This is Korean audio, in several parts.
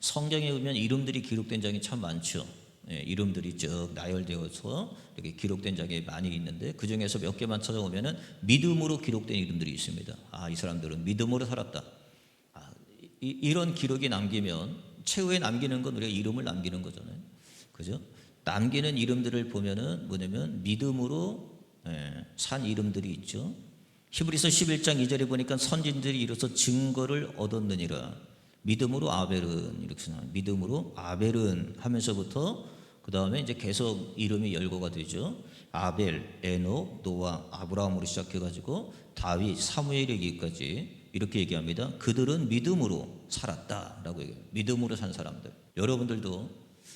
성경에 보면 이름들이 기록된 장이 참 많죠. 예, 이름들이 쭉 나열되어서 이렇게 기록된 장이 많이 있는데 그 중에서 몇 개만 찾아보면은 믿음으로 기록된 이름들이 있습니다. 아, 이 사람들은 믿음으로 살았다. 아, 이런 기록이 남기면 최후에 남기는 건 우리가 이름을 남기는 거잖아요. 그죠? 남기는 이름들을 보면은 뭐냐면 믿음으로 산 이름들이 있죠. 히브리서 11장 2절에 보니까 선진들이 이로써 증거를 얻었느니라. 믿음으로 아벨은 이렇게 나와요. 믿음으로 아벨은 하면서부터 그 다음에 이제 계속 이름이 열거가 되죠. 아벨, 에녹, 노아, 아브라함으로 시작해가지고 다윗, 사무엘에 이르기까지 이렇게 얘기합니다. 그들은 믿음으로 살았다라고 얘기해요. 믿음으로 산 사람들. 여러분들도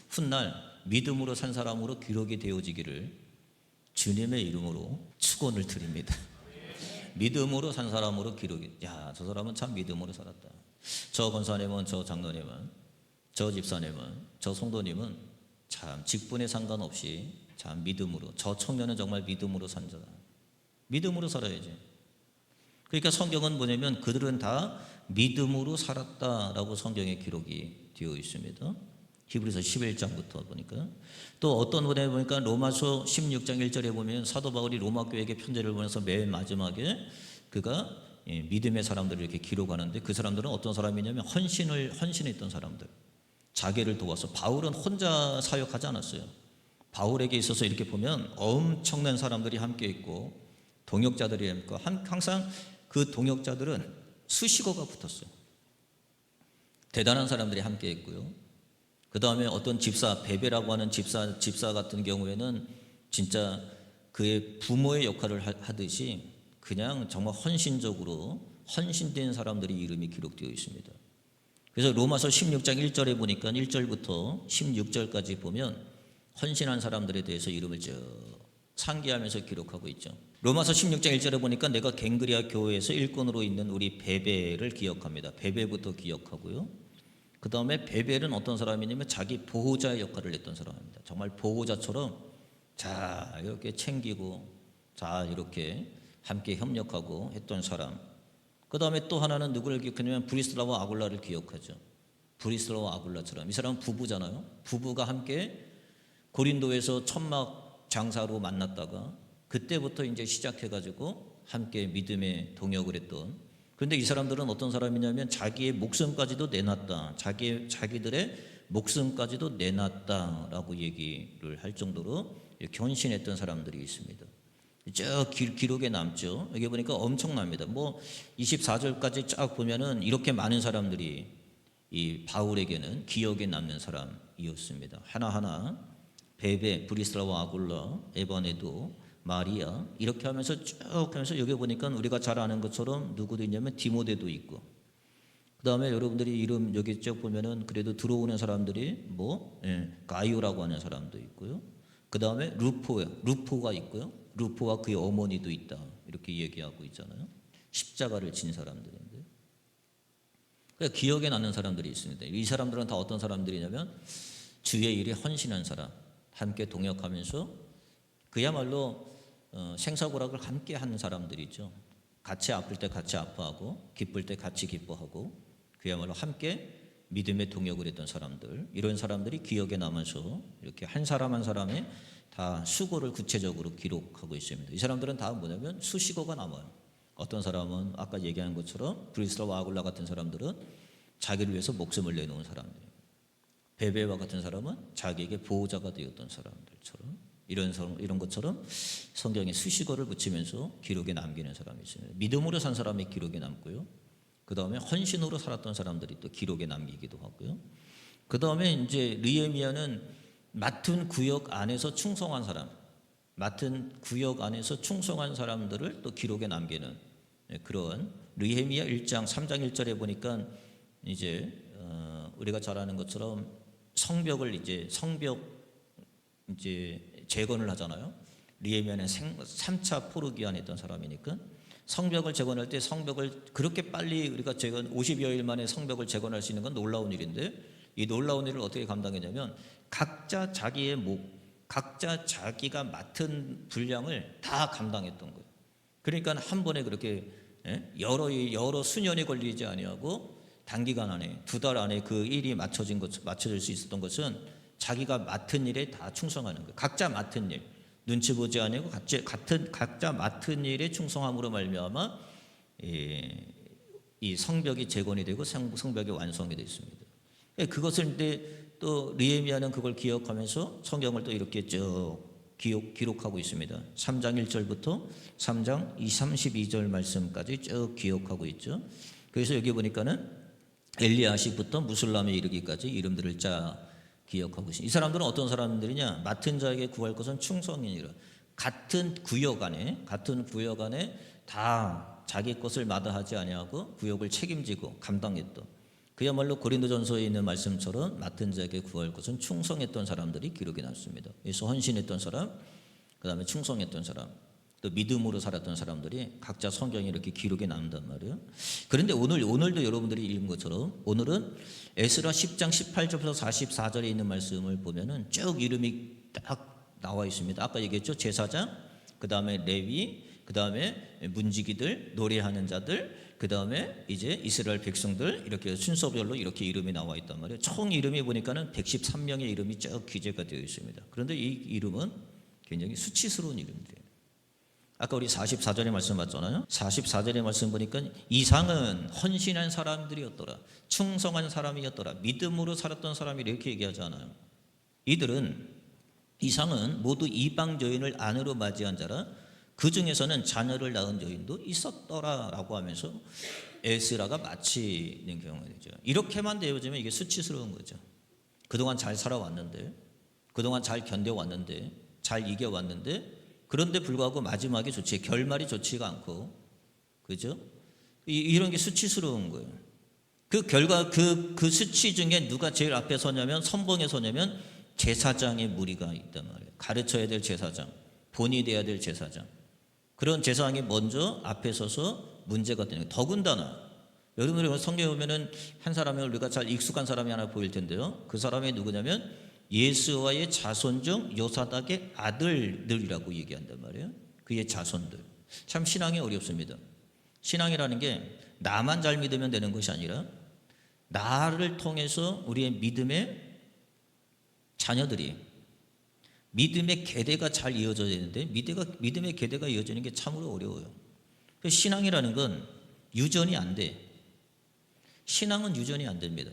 훗날 믿음으로 산 사람으로 기록이 되어지기를 주님의 이름으로 축원을 드립니다. 믿음으로 산 사람으로 기록이, 야, 저 사람은 참 믿음으로 살았다. 저 권사님은, 저 장로님은, 저 집사님은, 저 성도님은 참 직분에 상관없이 참 믿음으로, 저 청년은 정말 믿음으로 산 자다. 믿음으로 살아야지. 그러니까 성경은 뭐냐면 그들은 다 믿음으로 살았다라고 성경에 기록이 되어 있습니다. 히브리서 11장부터 보니까 또 어떤 분에 보니까 로마서 16장 1절에 보면 사도 바울이 로마 교회에게 편지를 보내서 맨 마지막에 그가 믿음의 사람들을 이렇게 기록하는데 그 사람들은 어떤 사람이냐면 헌신했던 사람들, 자기를 도와서. 바울은 혼자 사역하지 않았어요. 바울에게 있어서 이렇게 보면 엄청난 사람들이 함께 있고 동역자들이 있고 항상 그 동역자들은 수식어가 붙었어요. 대단한 사람들이 함께 있고요. 그 다음에 어떤 집사, 베베라고 하는 집사 같은 경우에는 진짜 그의 부모의 역할을 하듯이 그냥 정말 헌신적으로 헌신된 사람들이 이름이 기록되어 있습니다. 그래서 로마서 16장 1절에 보니까 1절부터 16절까지 보면 헌신한 사람들에 대해서 이름을 쭉 상기하면서 기록하고 있죠. 로마서 16장 1절에 보니까 내가 갱그리아 교회에서 일꾼으로 있는 우리 베베를 기억합니다. 베베부터 기억하고요. 그 다음에 베벨은 어떤 사람이냐면 자기 보호자의 역할을 했던 사람입니다. 정말 보호자처럼 자 이렇게 챙기고 자 이렇게 함께 협력하고 했던 사람. 그 다음에 또 하나는 누구를 기억하냐면 브리스라와 아굴라를 기억하죠. 브리스라와 아굴라처럼 이 사람은 부부잖아요. 부부가 함께 고린도에서 천막 장사로 만났다가 그때부터 이제 시작해가지고 함께 믿음의 동역을 했던. 그런데 이 사람들은 어떤 사람이냐면 자기의 목숨까지도 내놨다. 자기들의 목숨까지도 내놨다라고 얘기를 할 정도로 헌신했던 사람들이 있습니다. 쭉 기록에 남죠. 여기 보니까 엄청납니다. 뭐 24절까지 쫙 보면은 이렇게 많은 사람들이 이 바울에게는 기억에 남는 사람이었습니다. 하나하나 베베, 브리스라와 아굴라, 에바네도, 마리아 이렇게 하면서 쭉 하면서 여기 보니까 우리가 잘 아는 것처럼 누구도 있냐면 디모데도 있고 그 다음에 여러분들이 이름 여기 쭉 보면은 그래도 들어오는 사람들이 뭐 가이오라고 하는 사람도 있고요. 그 다음에 루포가 있고요. 루포와 그의 어머니도 있다 이렇게 얘기하고 있잖아요. 십자가를 진 사람들인데 그러니까 기억에 남는 사람들이 있습니다. 이 사람들은 다 어떤 사람들이냐면 주의 일에 헌신한 사람, 함께 동역하면서 그야말로 생사고락을 함께 하는 사람들이죠. 같이 아플 때 같이 아파하고 기쁠 때 같이 기뻐하고 그야말로 함께 믿음의 동역을 했던 사람들, 이런 사람들이 기억에 남아서 이렇게 한 사람 한 사람의 다 수고를 구체적으로 기록하고 있습니다. 이 사람들은 다 뭐냐면 수식어가 남아요. 어떤 사람은 아까 얘기한 것처럼 브리스라와 아굴라 같은 사람들은 자기를 위해서 목숨을 내놓은 사람들, 베베와 같은 사람은 자기에게 보호자가 되었던 사람들처럼 이런 것처럼 성경에 수식어를 붙이면서 기록에 남기는 사람이 있습니다. 믿음으로 산 사람의 기록에 남고요. 그 다음에 헌신으로 살았던 사람들이 또 기록에 남기기도 하고요. 그 다음에 이제 느헤미야는 맡은 구역 안에서 충성한 사람, 맡은 구역 안에서 충성한 사람들을 또 기록에 남기는 그런 느헤미야 1장 3장 1절에 보니까 이제 우리가 잘 아는 것처럼 성벽 재건을 하잖아요. 느헤미야는 3차 포로 기한했던 사람이니까 성벽을 재건할 때 성벽을 그렇게 빨리 우리가 50여일 만에 성벽을 재건할 수 있는 건 놀라운 일인데 이 놀라운 일을 어떻게 감당했냐면 각자 자기의 각자 자기가 맡은 분량을 다 감당했던 거예요. 그러니까 한 번에 그렇게 여러 수년이 걸리지 아니하고 단기간 안에 2달 안에 그 일이 맞춰질 수 있었던 것은 자기가 맡은 일에 다 충성하는 거예요. 각자 맡은 일, 눈치 보지 아니고 각자 맡은 일에 충성함으로 말미암아 이 성벽이 재건이 되고 성벽이 완성이 됐습니다. 그것을 근데 또 느헤미야는 그걸 기억하면서 성경을 또 이렇게 쭉 기록하고 있습니다. 3장 1절부터 3장 32절 말씀까지 쭉 기억하고 있죠. 그래서 여기 보니까는 엘리야식부터 무술람에 이르기까지 이름들을 쫙 기억하고 있습니다. 이 사람들은 어떤 사람들이냐? 맡은 자에게 구할 것은 충성이니라. 같은 구역 안에 다 자기 것을 마다하지 아니하고 구역을 책임지고 감당했던, 그야말로 고린도전서에 있는 말씀처럼 맡은 자에게 구할 것은 충성했던 사람들이 기록이 났습니다. 그래서 헌신했던 사람, 그 다음에 충성했던 사람, 또 믿음으로 살았던 사람들이 각자 성경에 이렇게 기록이 남는단 말이에요. 그런데 오늘도 여러분들이 읽은 것처럼 오늘은 에스라 10장 18절부터 44절에 있는 말씀을 보면은 쭉 이름이 딱 나와 있습니다. 아까 얘기했죠. 제사장, 그 다음에 레위, 그 다음에 문지기들, 노래하는 자들, 그 다음에 이제 이스라엘 백성들, 이렇게 순서별로 이렇게 이름이 나와 있단 말이에요. 총 이름이 보니까는 113명의 이름이 쭉 기재가 되어 있습니다. 그런데 이 이름은 굉장히 수치스러운 이름들이에요. 아까 우리 44절의 말씀 봤잖아요. 44절의 말씀 보니까 이상은 헌신한 사람들이었더라, 충성한 사람이었더라, 믿음으로 살았던 사람이 이렇게 얘기하지 않아요. 이상은 모두 이방 여인을 아내로 맞이한 자라, 그 중에서는 자녀를 낳은 여인도 있었더라라고 하면서 에스라가 마치는 경우가 되죠. 이렇게만 되어지면 이게 수치스러운 거죠. 그동안 잘 살아왔는데, 그동안 잘 견뎌왔는데, 잘 이겨왔는데, 그런데 불구하고 마지막에 결말이 좋지가 않고, 그죠? 이런 게 수치스러운 거예요. 그 결과, 그 수치 중에 누가 제일 앞에 서냐면, 선봉에 서냐면 제사장의 무리가 있단 말이에요. 가르쳐야 될 제사장, 본이 돼야 될 제사장, 그런 제사장이 먼저 앞에 서서 문제가 되는 거예요. 더군다나 여러분들이 성경에 보면은 한 사람이 우리가 잘 익숙한 사람이 하나 보일 텐데요. 그 사람이 누구냐면 예수와의 자손 중 요사닥의 아들들이라고 얘기한단 말이에요. 그의 자손들. 참 신앙이 어렵습니다. 신앙이라는 게 나만 잘 믿으면 되는 것이 아니라 나를 통해서 우리의 믿음의 자녀들이, 믿음의 계대가 잘 이어져야 되는데 믿음의 계대가 이어지는 게 참으로 어려워요. 신앙이라는 건 유전이 안 돼. 신앙은 유전이 안 됩니다.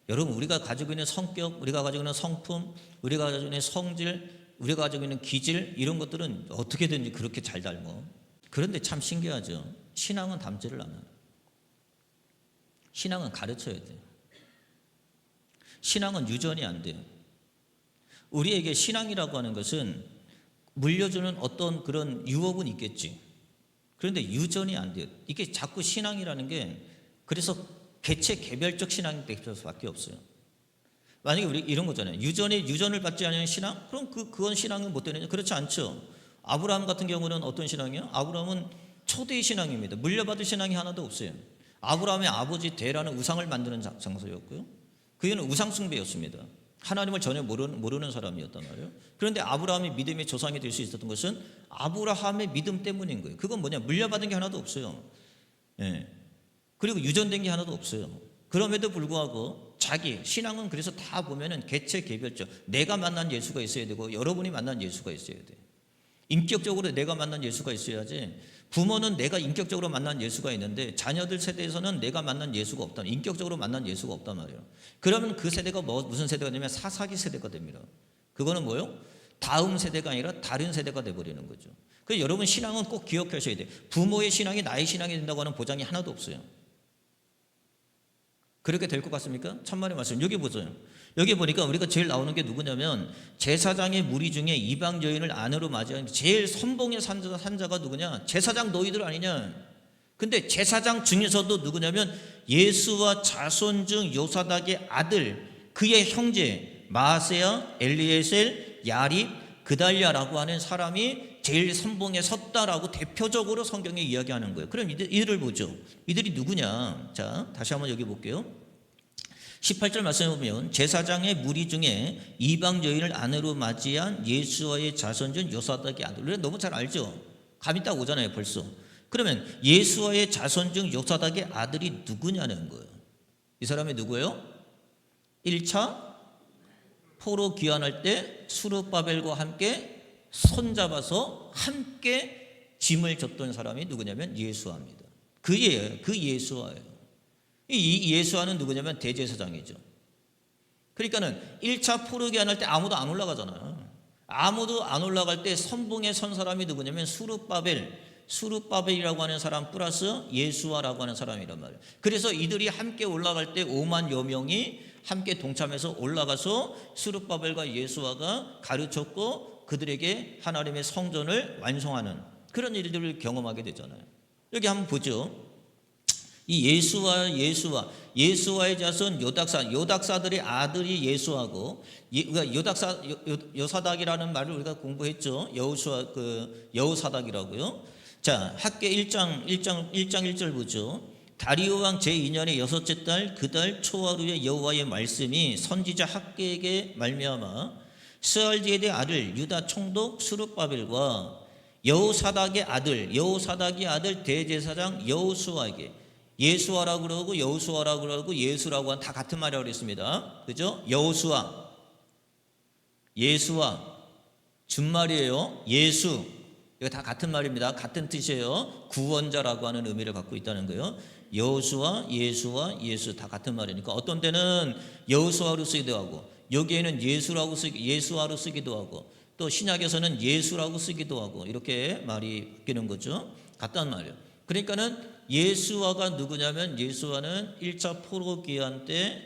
여러분, 우리가 가지고 있는 성격, 우리가 가지고 있는 성품, 우리가 가지고 있는 성질, 우리가 가지고 있는 기질, 이런 것들은 어떻게든지 그렇게 잘 닮아. 그런데 참 신기하죠. 신앙은 닮지를 않아요. 신앙은 가르쳐야 돼요. 신앙은 유전이 안 돼요. 우리에게 신앙이라고 하는 것은 물려주는 어떤 그런 유혹은 있겠지. 그런데 유전이 안 돼요. 이게 자꾸 신앙이라는 게, 그래서 개체 개별적 신앙이 될 수밖에 없어요. 만약에 우리 이런 거잖아요. 유전을 받지 않는 신앙? 그럼 그건 신앙은 못 되느냐? 그렇지 않죠. 아브라함 같은 경우는 어떤 신앙이에요? 아브라함은 초대의 신앙입니다. 물려받을 신앙이 하나도 없어요. 아브라함의 아버지 데라는 우상을 만드는 장소였고요. 그는 우상 숭배였습니다. 하나님을 전혀 모르는 사람이었단 말이에요. 그런데 아브라함이 믿음의 조상이 될 수 있었던 것은 아브라함의 믿음 때문인 거예요. 그건 뭐냐? 물려받은 게 하나도 없어요. 그리고 유전된 게 하나도 없어요. 그럼에도 불구하고 자기 신앙은, 그래서 다 보면은 개체 개별적, 내가 만난 예수가 있어야 되고 여러분이 만난 예수가 있어야 돼. 인격적으로 내가 만난 예수가 있어야지. 부모는 내가 인격적으로 만난 예수가 있는데 자녀들 세대에서는 내가 만난 예수가 없다, 인격적으로 만난 예수가 없단 말이에요. 그러면 그 세대가 무슨 세대가 되냐면 사사기 세대가 됩니다. 그거는 뭐예요? 다음 세대가 아니라 다른 세대가 돼버리는 거죠. 그래서 여러분, 신앙은 꼭 기억하셔야 돼요. 부모의 신앙이 나의 신앙이 된다고 하는 보장이 하나도 없어요. 그렇게 될 것 같습니까? 천만의 말씀. 여기 보세요. 여기 보니까 우리가 제일 나오는 게 누구냐면 제사장의 무리 중에 이방 여인을 아내로 맞이한 제일 선봉의 산자가 누구냐? 제사장 너희들 아니냐? 근데 제사장 중에서도 누구냐면 예수와 자손 중 요사닥의 아들, 그의 형제 마세야, 엘리에셀, 야립, 그달랴라고 하는 사람이 제일 선봉에 섰다라고 대표적으로 성경에 이야기하는 거예요. 그럼 이들을 보죠. 이들이 누구냐? 자, 다시 한번 여기 볼게요. 18절 말씀해 보면 제사장의 무리 중에 이방 여인을 아내로 맞이한 예수와의 자손 중 요사닥의 아들. 우리가 너무 잘 알죠? 감이 딱 오잖아요, 벌써. 그러면 예수와의 자손 중 요사닥의 아들이 누구냐는 거예요. 이 사람이 누구예요? 1차 포로 귀환할 때 스룹바벨과 함께 손잡아서 함께 짐을 졌던 사람이 누구냐면 예수아입니다. 그 예수아예요. 이 예수아는 누구냐면 대제사장이죠. 그러니까는 1차 포로 귀환할 때 아무도 안 올라가잖아요. 아무도 안 올라갈 때 선봉에 선 사람이 누구냐면 수룹바벨이라고 하는 사람 플러스 예수아라고 하는 사람이란 말이에요. 그래서 이들이 함께 올라갈 때 5만여 명이 함께 동참해서 올라가서 수룹바벨과 예수아가 가르쳤고 그들에게 하나님의 성전을 완성하는 그런 일들을 경험하게 되잖아요. 여기 한번 보죠. 이 예수아의 자손 요닥사들의 아들이 예수아고, 여사닥이라는 말을 우리가 공부했죠. 여우사닥이라고요. 자, 학계 1장 1절 보죠. 다리오 왕 제2년의 여섯째 달 그 달 초하루에 여호와의 말씀이 선지자 학계에게 말미암아 스알디엘의 아들 유다 총독 스룹바벨과 여우사닥의 아들 대제사장 여호수아에게, 예수아라고 그러고 여호수아라고 그러고 예수라고 하는 다 같은 말이라고 그랬습니다. 그죠? 여호수아, 예수아, 준말이에요. 예수, 이거 다 같은 말입니다. 같은 뜻이에요. 구원자라고 하는 의미를 갖고 있다는 거예요. 여호수아, 예수 다 같은 말이니까 어떤 때는 여호수아로 쓰기도 하고, 여기에는 예수아로 쓰기도 하고, 또 신약에서는 예수라고 쓰기도 하고, 이렇게 말이 바뀌는 거죠. 같단 말이에요. 그러니까는 예수아가 누구냐면, 예수아는 1차 포로 귀환 때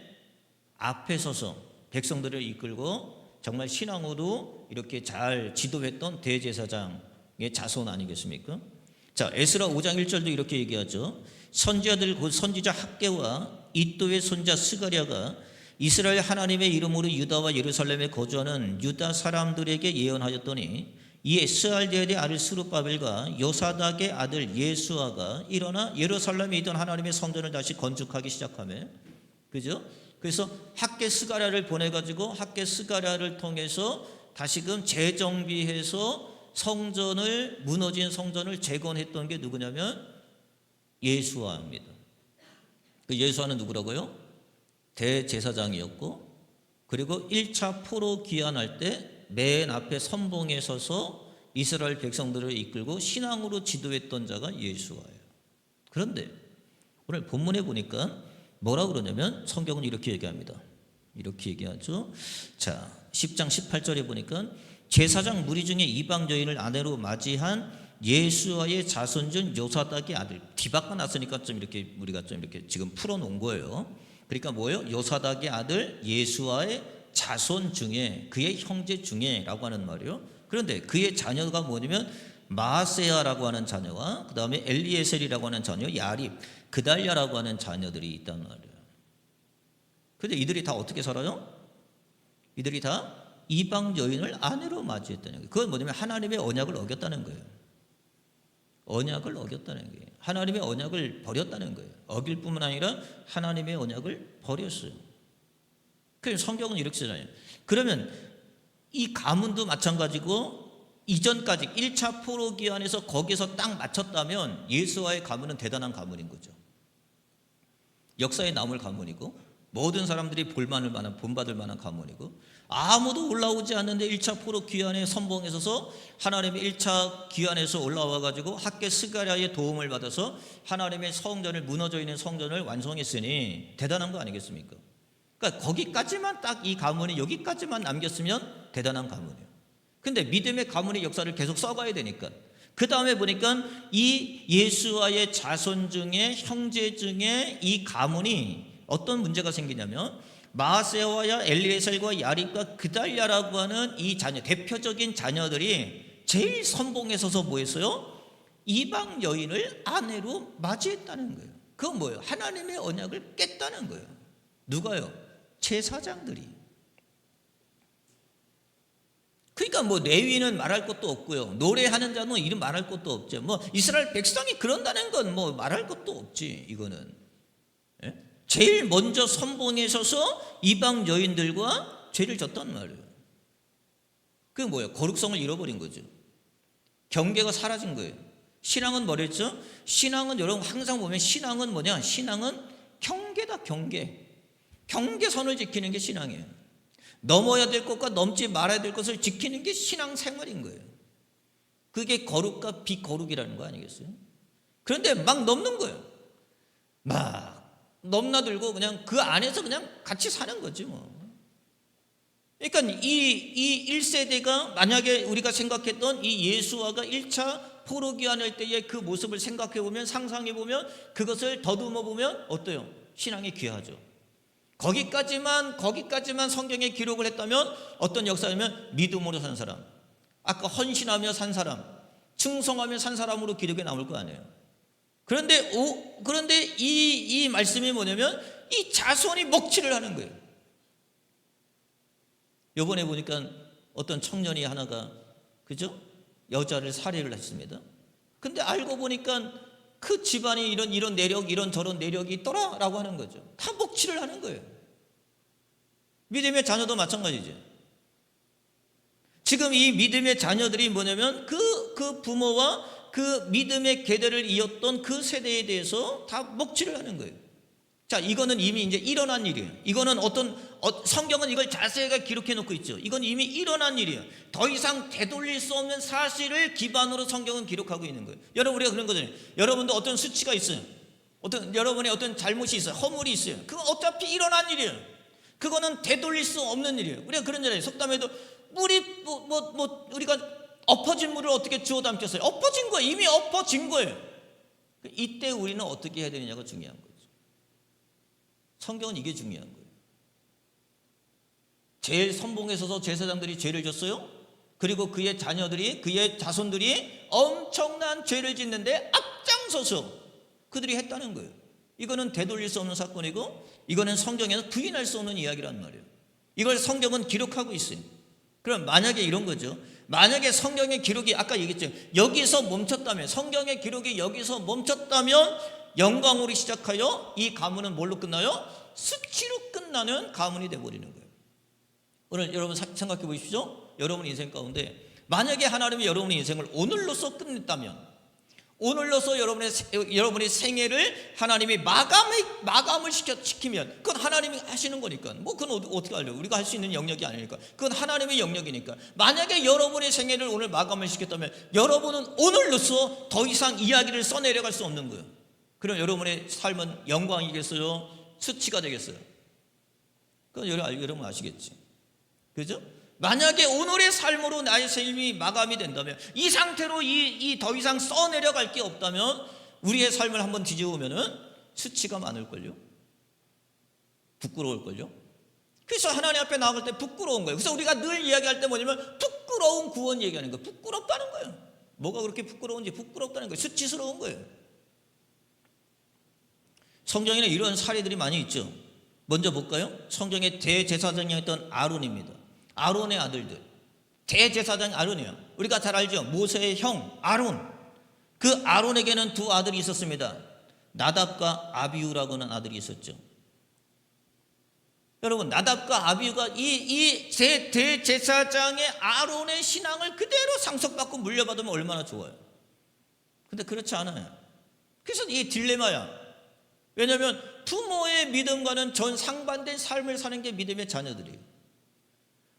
앞에 서서 백성들을 이끌고 정말 신앙으로 이렇게 잘 지도했던 대제사장의 자손 아니겠습니까? 자, 에스라 5장 1절도 이렇게 얘기하죠. 선지자들 곧 선지자 학계와 이또의 손자 스가랴가 이스라엘 하나님의 이름으로 유다와 예루살렘에 거주하는 유다 사람들에게 예언하였더니, 이에 스알디엘의 아들 스룹바벨과 요사닥의 아들 예수아가 일어나 예루살렘에 있던 하나님의 성전을 다시 건축하기 시작하며, 그죠? 그래서 학계 스가랴를 보내가지고 학계 스가랴를 통해서 다시금 재정비해서 무너진 성전을 재건했던 게 누구냐면 예수아입니다. 그 예수아는 누구라고요? 대제사장이었고, 그리고 1차 포로 귀환할 때 맨 앞에 선봉에 서서 이스라엘 백성들을 이끌고 신앙으로 지도했던 자가 예수아예요. 그런데 오늘 본문에 보니까 뭐라 그러냐면 성경은 이렇게 얘기합니다. 이렇게 얘기하죠. 자, 10장 18절에 보니까 제사장 무리 중에 이방 여인을 아내로 맞이한 예수아의 자손 중 요사닥의 아들, 뒤바꿔 놨으니까 좀 이렇게 우리가 좀 이렇게 지금 풀어놓은 거예요. 그러니까 뭐예요? 요사닥의 아들 예수아의 자손 중에, 그의 형제 중에라고 하는 말이에요. 그런데 그의 자녀가 뭐냐면 마아세야라고 하는 자녀와 그 다음에 엘리에셀이라고 하는 자녀, 야립, 그달랴라고 하는 자녀들이 있단 말이에요. 그런데 이들이 다 어떻게 살아요? 이들이 다 이방 여인을 아내로 맞이했다는 거예요. 그건 뭐냐면 하나님의 언약을 어겼다는 거예요. 언약을 어겼다는 거예요. 하나님의 언약을 버렸다는 거예요. 어길 뿐만 아니라 하나님의 언약을 버렸어요. 그래서 성경은 이렇게 쓰잖아요. 그러면 이 가문도 마찬가지고, 이전까지 1차 포로 기환에서 거기서 딱 맞췄다면 예수와의 가문은 대단한 가문인 거죠. 역사에 남을 가문이고, 모든 사람들이 본받을 만한 가문이고, 아무도 올라오지 않는데 1차 포로 귀환의 선봉에 서서 하나님의 1차 귀환에서 올라와 가지고 학계 스가랴의 도움을 받아서 하나님의 성전을, 무너져 있는 성전을 완성했으니 대단한 거 아니겠습니까? 그러니까 거기까지만 딱 이 가문이 여기까지만 남겼으면 대단한 가문이에요. 근데 믿음의 가문의 역사를 계속 써가야 되니까, 그 다음에 보니까 이 예수와의 자손 중에, 형제 중에 이 가문이 어떤 문제가 생기냐면, 마아세야와 엘리에셀과 야립과 그달랴라고 하는 이 자녀, 대표적인 자녀들이 제일 선봉에 서서 뭐 했어요? 이방 여인을 아내로 맞이했다는 거예요. 그건 뭐예요? 하나님의 언약을 깼다는 거예요. 누가요? 제사장들이. 그러니까 뭐 레위는 말할 것도 없고요, 노래하는 자는 이름 말할 것도 없죠. 뭐 이스라엘 백성이 그런다는 건 뭐 말할 것도 없지. 이거는 제일 먼저 선봉에 서서 이방 여인들과 죄를 졌단 말이에요. 그게 뭐예요? 거룩성을 잃어버린 거죠. 경계가 사라진 거예요. 신앙은 뭐랬죠? 신앙은 여러분 항상 보면 신앙은 뭐냐? 신앙은 경계다, 경계. 경계선을 지키는 게 신앙이에요. 넘어야 될 것과 넘지 말아야 될 것을 지키는 게 신앙생활인 거예요. 그게 거룩과 비거룩이라는 거 아니겠어요? 그런데 막 넘는 거예요. 막 넘나들고 그냥 그 안에서 그냥 같이 사는 거지 뭐. 그러니까 이 1세대가 만약에 우리가 생각했던 이 예수와가 1차 포로기환할 때의 그 모습을 생각해 보면, 상상해 보면, 그것을 더듬어 보면 어때요? 신앙이 귀하죠. 거기까지만 성경에 기록을 했다면 어떤 역사냐면 믿음으로 산 사람, 아까 헌신하며 산 사람, 충성하며 산 사람으로 기록에 남을 거 아니에요. 그런데 이 말씀이 뭐냐면 이 자손이 먹칠을 하는 거예요. 요번에 보니까 어떤 청년이 하나가, 그죠? 여자를 살해를 했습니다. 근데 알고 보니까 그 집안이 이런 내력, 이런 저런 내력이 있더라라고 하는 거죠. 다 먹칠을 하는 거예요. 믿음의 자녀도 마찬가지죠. 지금 이 믿음의 자녀들이 뭐냐면 그 부모와 그 믿음의 계대를 이었던 그 세대에 대해서 다 먹칠을 하는 거예요. 자, 이거는 이미 이제 일어난 일이에요. 이거는 성경은 이걸 자세하게 기록해 놓고 있죠. 이건 이미 일어난 일이에요. 더 이상 되돌릴 수 없는 사실을 기반으로 성경은 기록하고 있는 거예요. 여러분, 우리가 그런 거잖아요. 여러분도 어떤 수치가 있어요. 여러분의 어떤 잘못이 있어요. 허물이 있어요. 그건 어차피 일어난 일이에요. 그거는 되돌릴 수 없는 일이에요. 우리가 그런잖아요. 속담에도 물이 우리가 엎어진 물을 어떻게 주워 담겠어요? 엎어진 거예요. 이미 엎어진 거예요. 이때 우리는 어떻게 해야 되느냐가 중요한 거예요. 성경은 이게 중요한 거예요. 제일 선봉에 서서 제사장들이 죄를 졌어요. 그리고 그의 자녀들이, 그의 자손들이 엄청난 죄를 짓는데 앞장서서 그들이 했다는 거예요. 이거는 되돌릴 수 없는 사건이고, 이거는 성경에서 부인할 수 없는 이야기란 말이에요. 이걸 성경은 기록하고 있어요. 그럼 만약에 이런 거죠. 만약에 성경의 기록이 아까 얘기했죠. 여기서 멈췄다면, 성경의 기록이 여기서 멈췄다면 영광으로 시작하여 이 가문은 뭘로 끝나요? 수치로 끝나는 가문이 되어버리는 거예요. 오늘 여러분 생각해 보십시오. 여러분 인생 가운데 만약에 하나님이 여러분의 인생을 오늘로서 끝냈다면, 오늘로서 여러분의 생애를 하나님이 마감을 시키면, 그건 하나님이 하시는 거니까, 뭐 그건 어떻게 하려고, 우리가 할 수 있는 영역이 아니니까, 그건 하나님의 영역이니까. 만약에 여러분의 생애를 오늘 마감을 시켰다면 여러분은 오늘로서 더 이상 이야기를 써내려갈 수 없는 거예요. 그럼 여러분의 삶은 영광이겠어요? 수치가 되겠어요? 그건 여러분 아시겠지? 그죠? 만약에 오늘의 삶으로 나의 삶이 마감이 된다면, 이 상태로 더 이상 써내려갈 게 없다면, 우리의 삶을 한번 뒤집으면은 수치가 많을걸요? 부끄러울걸요? 그래서 하나님 앞에 나올 때 부끄러운 거예요. 그래서 우리가 늘 이야기할 때 뭐냐면 부끄러운 구원 얘기하는 거예요. 부끄럽다는 거예요. 뭐가 그렇게 부끄러운지, 부끄럽다는 거예요. 수치스러운 거예요. 성경에는 이런 사례들이 많이 있죠. 먼저 볼까요? 성경의 대제사장이었던 아론입니다. 아론의 아들들, 대제사장 아론이에요. 우리가 잘 알죠. 모세의 형 아론. 그 아론에게는 두 아들이 있었습니다. 나답과 아비후라고 하는 아들이 있었죠. 여러분, 나답과 아비후가 이 대제사장의 아론의 신앙을 그대로 상속받고 물려받으면 얼마나 좋아요. 근데 그렇지 않아요. 그래서 이 딜레마야. 왜냐하면 부모의 믿음과는 전 상반된 삶을 사는 게 믿음의 자녀들이에요.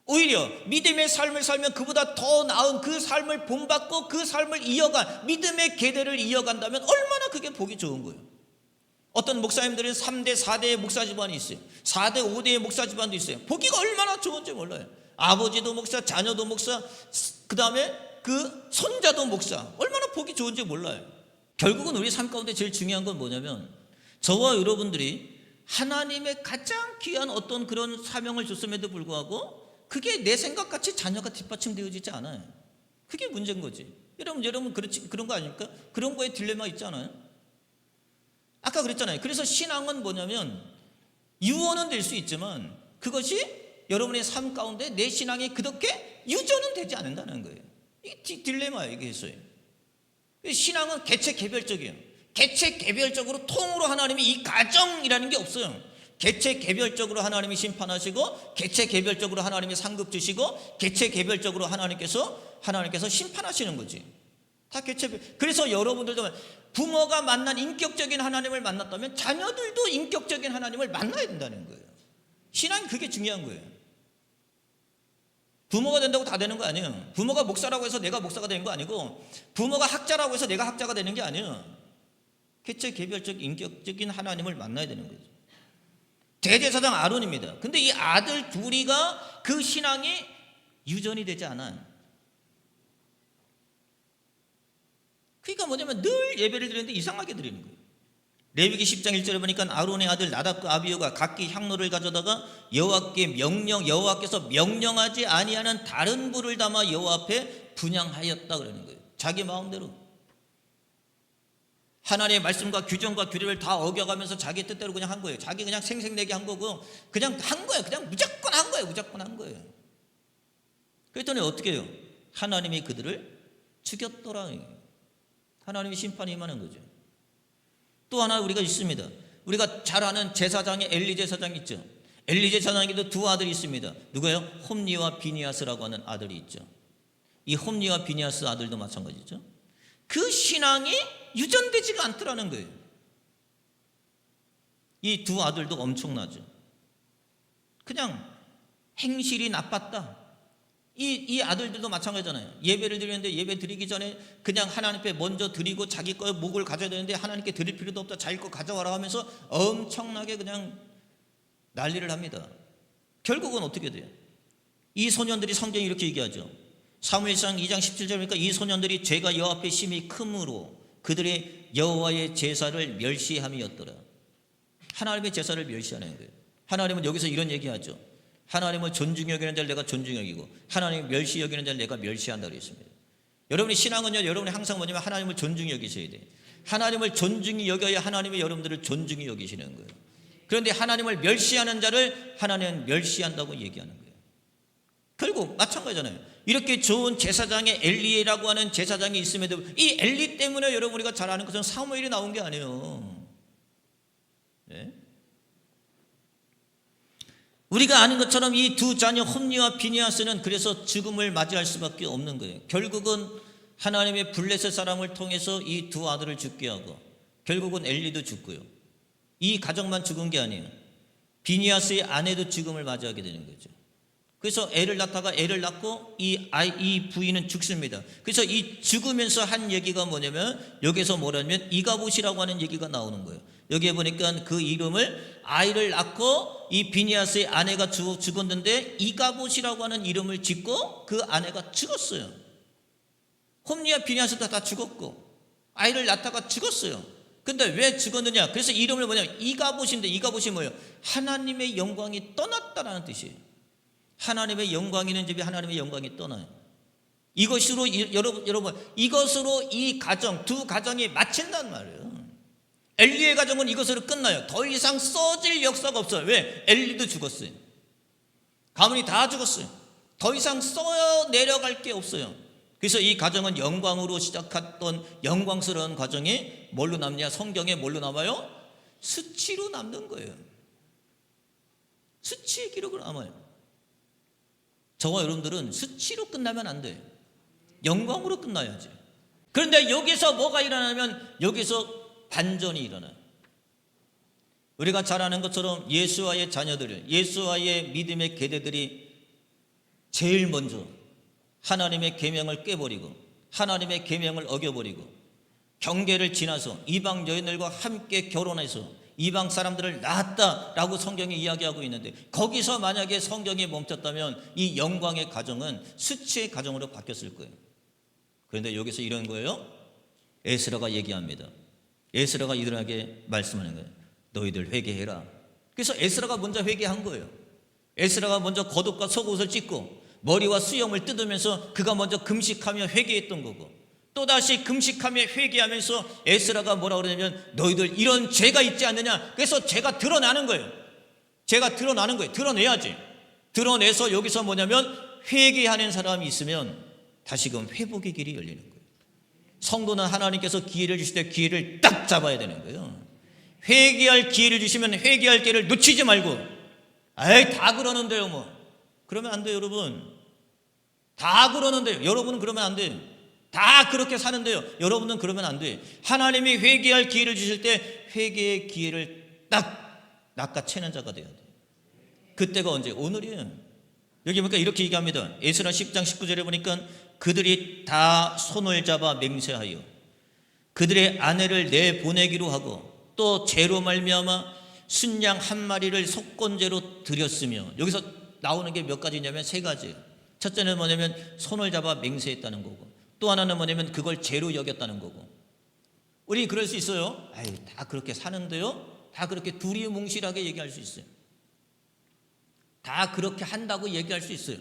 오히려 믿음의 삶을 살면 그보다 더 나은 그 삶을 본받고 그 삶을 이어간, 믿음의 계대를 이어간다면 얼마나 그게 보기 좋은 거예요. 어떤 목사님들은 3대, 4대의 목사 집안이 있어요. 4대, 5대의 목사 집안도 있어요. 보기가 얼마나 좋은지 몰라요. 아버지도 목사, 자녀도 목사, 그 다음에 그 손자도 목사, 얼마나 보기 좋은지 몰라요. 결국은 우리 삶 가운데 제일 중요한 건 뭐냐면, 저와 여러분들이 하나님의 가장 귀한 어떤 그런 사명을 줬음에도 불구하고 그게 내 생각같이 자녀가 뒷받침되어지지 않아요. 그게 문제인 거지. 여러분 그런 거 아닙니까? 그런 거에 딜레마 있잖아요. 아까 그랬잖아요. 그래서 신앙은 뭐냐면 유언은 될 수 있지만 그것이 여러분의 삶 가운데 내 신앙이 그렇게 유전은 되지 않는다는 거예요. 이게 딜레마예요. 이게 있어요. 신앙은 개체 개별적이에요. 개체 개별적으로 통으로 하나님이 이 가정이라는 게 없어요. 개체 개별적으로 하나님이 심판하시고, 개체 개별적으로 하나님이 상급 주시고, 개체 개별적으로 하나님께서 심판하시는 거지. 다 개체별. 그래서 여러분들도 부모가 만난 인격적인 하나님을 만났다면 자녀들도 인격적인 하나님을 만나야 된다는 거예요. 신앙이 그게 중요한 거예요. 부모가 된다고 다 되는 거 아니에요. 부모가 목사라고 해서 내가 목사가 되는 거 아니고, 부모가 학자라고 해서 내가 학자가 되는 게 아니에요. 개체 개별적 인격적인 하나님을 만나야 되는 거죠. 대제사장 아론입니다. 근데 이 아들 둘이가 그 신앙이 유전이 되지 않아요. 그러니까 뭐냐면 늘 예배를 드리는데 이상하게 드리는 거예요. 레위기 10장 1절에 보니까 아론의 아들 나답과 아비후가 각기 향로를 가져다가 여호와께서 명령하지 아니하는 다른 불을 담아 여호와 앞에 분향하였다 그러는 거예요. 자기 마음대로 하나님의 말씀과 규정과 규례를 다 어겨가면서 자기 뜻대로 그냥 한 거예요. 자기 그냥 생색내게 한 거고 그냥 한 거예요. 그냥 무조건 한 거예요. 무조건 한 거예요. 그랬더니 어떻게 해요? 하나님이 그들을 죽였더라. 하나님의 심판이 임하는 거죠. 또 하나 우리가 있습니다. 우리가 잘 아는 제사장의 엘리 제사장 있죠. 엘리 제사장에도 두 아들이 있습니다. 누구예요? 홈리와 비니아스라고 하는 아들이 있죠. 이 홈리와 비니아스 아들도 마찬가지죠. 그 신앙이 유전되지가 않더라는 거예요. 이 두 아들도 엄청나죠. 그냥 행실이 나빴다. 이 아들들도 마찬가지잖아요. 예배를 드리는데 예배 드리기 전에 그냥 하나님 앞에 먼저 드리고 자기 거에 목을 가져야 되는데 하나님께 드릴 필요도 없다. 자기 거 가져와라 하면서 엄청나게 그냥 난리를 합니다. 결국은 어떻게 돼요? 이 소년들이 성경이 이렇게 얘기하죠. 사무엘상 2장 17절에 보니까 이 소년들이 죄가 여호와 앞에 심히 크므로 그들의 여호와의 제사를 멸시함이었더라. 하나님의 제사를 멸시하는 거예요. 하나님은 여기서 이런 얘기하죠. 하나님을 존중히 여기는 자를 내가 존중히 여기고 하나님을 멸시 여기는 자를 내가 멸시한다고 했습니다. 여러분의 신앙은요, 여러분이 항상 뭐냐면 하나님을 존중히 여기셔야 돼요. 하나님을 존중히 여겨야 하나님이 여러분들을 존중히 여기시는 거예요. 그런데 하나님을 멸시하는 자를 하나님은 멸시한다고 얘기하는 거예요. 결국 마찬가지잖아요. 이렇게 좋은 제사장의 엘리라고 하는 제사장이 있음에도 이 엘리 때문에 여러분 우리가 잘 아는 것은 사무엘이 나온 게 아니에요. 네? 우리가 아는 것처럼 이 두 자녀 홈리와 비니아스는 그래서 죽음을 맞이할 수밖에 없는 거예요. 결국은 하나님의 블레셋 사람을 통해서 이 두 아들을 죽게 하고 결국은 엘리도 죽고요. 이 가정만 죽은 게 아니에요. 비니아스의 아내도 죽음을 맞이하게 되는 거죠. 그래서 애를 낳다가 애를 낳고 이 부인은 죽습니다. 그래서 이 죽으면서 한 얘기가 뭐냐면 여기서 뭐냐면 이가봇이라고 하는 얘기가 나오는 거예요. 여기에 보니까 그 이름을 아이를 낳고 이 비니아스의 아내가 죽었는데 이가봇이라고 하는 이름을 짓고 그 아내가 죽었어요. 홈리와 비니아스도 다 죽었고 아이를 낳다가 죽었어요. 근데 왜 죽었느냐? 그래서 이름을 뭐냐면 이가봇인데 이가봇이 뭐예요? 하나님의 영광이 떠났다라는 뜻이에요. 하나님의 영광이 있는 집에 하나님의 영광이 떠나요. 이것으로 여러분 이것으로 이 가정 두 가정이 마친단 말이에요. 엘리의 가정은 이것으로 끝나요. 더 이상 써질 역사가 없어요. 왜? 엘리도 죽었어요. 가문이 다 죽었어요. 더 이상 써 내려갈 게 없어요. 그래서 이 가정은 영광으로 시작했던 영광스러운 가정이 뭘로 남냐? 성경에 뭘로 남아요? 수치로 남는 거예요. 수치의 기록으로 남아요. 저와 여러분들은 수치로 끝나면 안 돼요. 영광으로 끝나야지. 그런데 여기서 뭐가 일어나면 여기서 반전이 일어나요. 우리가 잘 아는 것처럼 예수와의 자녀들, 예수와의 믿음의 계대들이 제일 먼저 하나님의 계명을 깨버리고 하나님의 계명을 어겨버리고 경계를 지나서 이방 여인들과 함께 결혼해서 이방 사람들을 낳았다라고 성경이 이야기하고 있는데 거기서 만약에 성경이 멈췄다면 이 영광의 가정은 수치의 가정으로 바뀌었을 거예요. 그런데 여기서 이런 거예요. 에스라가 얘기합니다. 에스라가 이들에게 말씀하는 거예요. 너희들 회개해라. 그래서 에스라가 먼저 회개한 거예요. 에스라가 먼저 겉옷과 속옷을 찢고 머리와 수염을 뜯으면서 그가 먼저 금식하며 회개했던 거고 또다시 금식하며 회개하면서 에스라가 뭐라 그러냐면 너희들 이런 죄가 있지 않느냐. 그래서 죄가 드러나는 거예요. 죄가 드러나는 거예요. 드러내야지. 드러내서 여기서 뭐냐면 회개하는 사람이 있으면 다시금 회복의 길이 열리는 거예요. 성도는 하나님께서 기회를 주실 때 기회를 딱 잡아야 되는 거예요. 회개할 기회를 주시면 회개할 기회를 놓치지 말고 에이 다 그러는데요 뭐 그러면 안 돼요 여러분. 다 그러는데요. 여러분은 그러면 안 돼요. 다 그렇게 사는데요. 여러분은 그러면 안 돼. 하나님이 회개할 기회를 주실 때 회개의 기회를 딱 낚아채는 자가 돼야 돼. 그때가 언제? 오늘이에요. 여기 보니까 이렇게 얘기합니다. 에스라 10장 19절에 보니까 그들이 다 손을 잡아 맹세하여 그들의 아내를 내보내기로 하고 또 죄로 말미암아 순양 한 마리를 속건제로 드렸으며, 여기서 나오는 게 몇 가지냐면 세 가지예요. 첫째는 뭐냐면 손을 잡아 맹세했다는 거고, 또 하나는 뭐냐면 그걸 죄로 여겼다는 거고. 우리 그럴 수 있어요. 아이, 다 그렇게 사는데요, 다 그렇게 두리뭉실하게 얘기할 수 있어요. 다 그렇게 한다고 얘기할 수 있어요.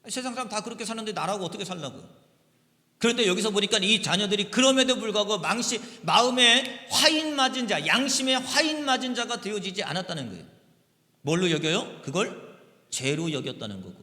세상 사람 다 그렇게 사는데 나라고 어떻게 살라고요? 그런데 여기서 보니까 이 자녀들이 그럼에도 불구하고 마음에 화인 맞은 자, 양심에 화인 맞은 자가 되어지지 않았다는 거예요. 뭘로 여겨요? 그걸 죄로 여겼다는 거고,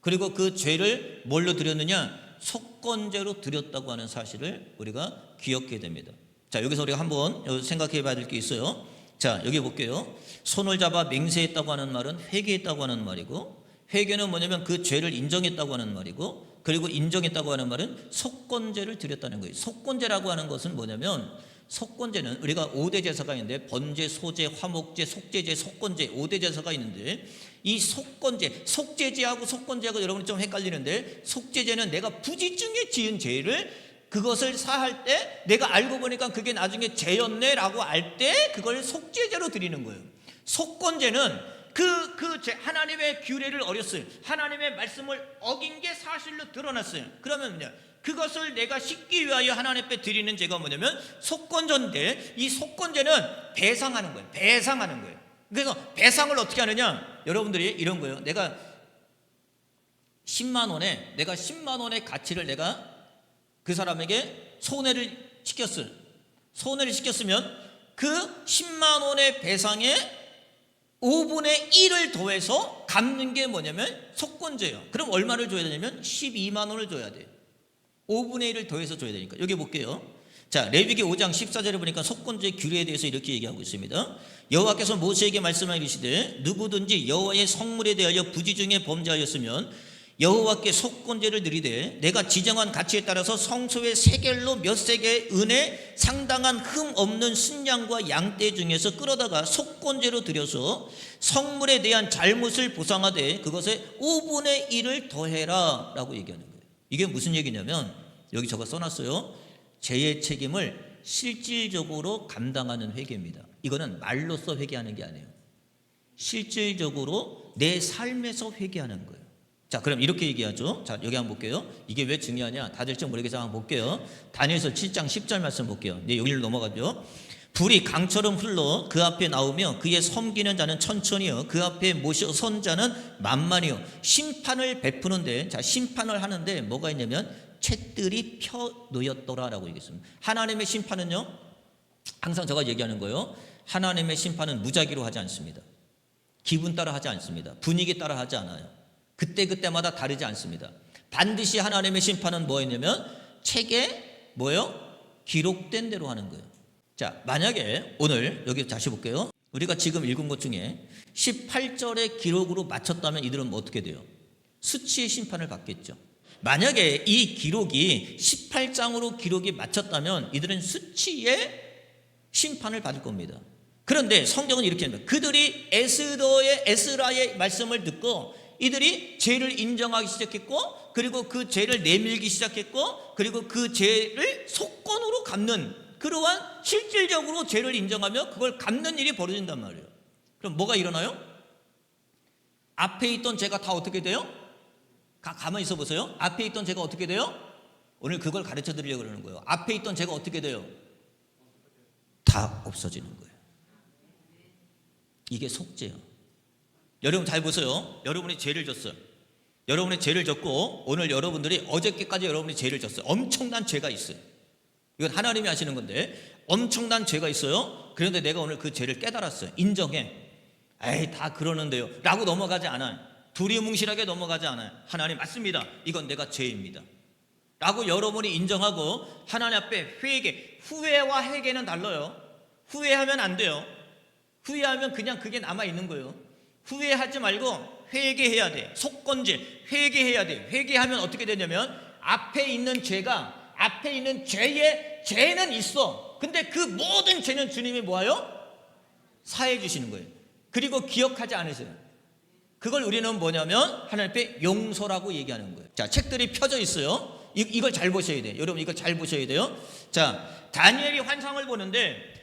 그리고 그 죄를 뭘로 드렸느냐? 속건제로 드렸다고 하는 사실을 우리가 기억해야 됩니다. 자, 여기서 우리가 한번 생각해 봐야 될 게 있어요. 자, 여기 볼게요. 손을 잡아 맹세했다고 하는 말은 회개했다고 하는 말이고, 회개는 뭐냐면 그 죄를 인정했다고 하는 말이고, 그리고 인정했다고 하는 말은 속건제를 드렸다는 거예요. 속건제라고 하는 것은 뭐냐면, 속건제는 우리가 5대 제사가 있는데 번제, 소제, 화목제, 속제제, 속건제 5대 제사가 있는데, 이 속건제, 속제제하고 속건제하고 여러분이 좀 헷갈리는데, 속제제는 내가 부지중에 지은 죄를 그것을 사할 때 내가 알고 보니까 그게 나중에 죄였네라고 알 때 그걸 속제제로 드리는 거예요. 속건제는 하나님의 규례를 어겼어요. 하나님의 말씀을 어긴 게 사실로 드러났어요. 그러면 그것을 내가 씻기 위하여 하나님 앞에 드리는 제가 뭐냐면 속건제인데, 이 속건제는 배상하는 거예요. 배상하는 거예요. 그래서 배상을 어떻게 하느냐? 여러분들이 이런 거예요. 내가 10만 원의 가치를 내가 그 사람에게 손해를 시켰어요. 손해를 시켰으면 그 10만 원의 배상에 5분의 1을 더해서 갚는 게 뭐냐면 속건제예요. 그럼 얼마를 줘야 되냐면 12만 원을 줘야 돼요. 5분의 1을 더해서 줘야 되니까. 여기 볼게요. 자, 레위기 5장 14절에 보니까 속건제 규례에 대해서 이렇게 얘기하고 있습니다. 여호와께서 모세에게 말씀하여 이르시되 누구든지 여호와의 성물에 대하여 부지중에 범죄하였으면 여호와께 속건제를 드리되 내가 지정한 가치에 따라서 성소의 세겔로 몇 세겔 은에 상당한 흠 없는 순양과 양떼 중에서 끌어다가 속건제로 드려서 성물에 대한 잘못을 보상하되 그것에 5분의 1을 더해라 라고 얘기하는 거예요. 이게 무슨 얘기냐면, 여기 저거 써놨어요. 죄의 책임을 실질적으로 감당하는 회개입니다. 이거는 말로써 회개하는 게 아니에요. 실질적으로 내 삶에서 회개하는 거예요. 자, 그럼 이렇게 얘기하죠. 자, 여기 한번 볼게요. 이게 왜 중요하냐? 다들 좀 모르겠어. 한번 볼게요. 다니엘서 7장 10절 말씀 볼게요. 네, 여기를 넘어가죠. 불이 강처럼 흘러 그 앞에 나오며 그의 섬기는 자는 천천히요 그 앞에 모셔선 자는 만만히요 심판을 베푸는데, 자, 심판을 하는데 뭐가 있냐면 채들이 펴 놓였더라라고 얘기했습니다. 하나님의 심판은요, 항상 제가 얘기하는 거예요. 하나님의 심판은 무작위로 하지 않습니다. 기분 따라 하지 않습니다. 분위기 따라 하지 않아요. 그때마다 다르지 않습니다. 반드시 하나님의 심판은 뭐였냐면 책에 뭐예요? 기록된 대로 하는 거예요. 자, 만약에 오늘 여기 다시 볼게요. 우리가 지금 읽은 것 중에 18절의 기록으로 맞췄다면 이들은 뭐 어떻게 돼요? 수치의 심판을 받겠죠. 만약에 이 기록이 18장으로 기록이 맞췄다면 이들은 수치의 심판을 받을 겁니다. 그런데 성경은 이렇게 합니다. 그들이 에스라의 말씀을 듣고 이들이 죄를 인정하기 시작했고, 그리고 그 죄를 내밀기 시작했고, 그리고 그 죄를 속건으로 갚는, 그러한 실질적으로 죄를 인정하며 그걸 갚는 일이 벌어진단 말이에요. 그럼 뭐가 일어나요? 앞에 있던 죄가 다 어떻게 돼요? 가만히 있어 보세요. 앞에 있던 죄가 어떻게 돼요? 오늘 그걸 가르쳐 드리려고 그러는 거예요. 앞에 있던 죄가 어떻게 돼요? 다 없어지는 거예요. 이게 속죄예요. 여러분 잘 보세요. 여러분이 죄를 졌어요. 여러분이 죄를 졌고 오늘 여러분들이 어저께까지 여러분이 죄를 졌어요. 엄청난 죄가 있어요. 이건 하나님이 하시는 건데 엄청난 죄가 있어요. 그런데 내가 오늘 그 죄를 깨달았어요. 인정해. 에이, 다 그러는데요 라고 넘어가지 않아요. 두리뭉실하게 넘어가지 않아요. 하나님 맞습니다. 이건 내가 죄입니다 라고 여러분이 인정하고 하나님 앞에 회개, 후회와 회개는 달라요. 후회하면 안 돼요. 후회하면 그냥 그게 남아있는 거예요. 후회하지 말고 회개해야 돼. 속건제 회개해야 돼. 회개하면 어떻게 되냐면 앞에 있는 죄의 죄는 있어. 근데 그 모든 죄는 주님이 뭐예요? 사해 주시는 거예요. 그리고 기억하지 않으세요. 그걸 우리는 뭐냐면 하나님 앞에 용서라고 얘기하는 거예요. 자, 책들이 펴져 있어요. 이걸 잘 보셔야 돼요. 여러분 이걸 잘 보셔야 돼요. 자, 다니엘이 환상을 보는데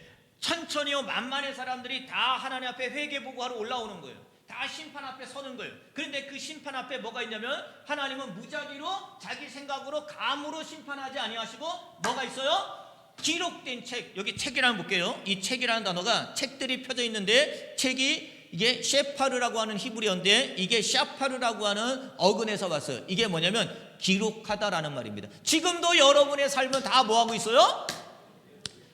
천천히요 만만의 사람들이 다 하나님 앞에 회개보고하러 올라오는 거예요. 다 심판 앞에 서는 거예요. 그런데 그 심판 앞에 뭐가 있냐면 하나님은 무작위로 자기 생각으로 감으로 심판하지 아니하시고 뭐가 있어요? 기록된 책. 여기 책이라는 볼게요. 이 책이라는 단어가 책들이 펴져 있는데 책이 이게 셰파르라고 하는 히브리어인데 이게 샤파르라고 하는 어근에서 왔어요. 이게 뭐냐면 기록하다라는 말입니다. 지금도 여러분의 삶은 다 뭐하고 있어요?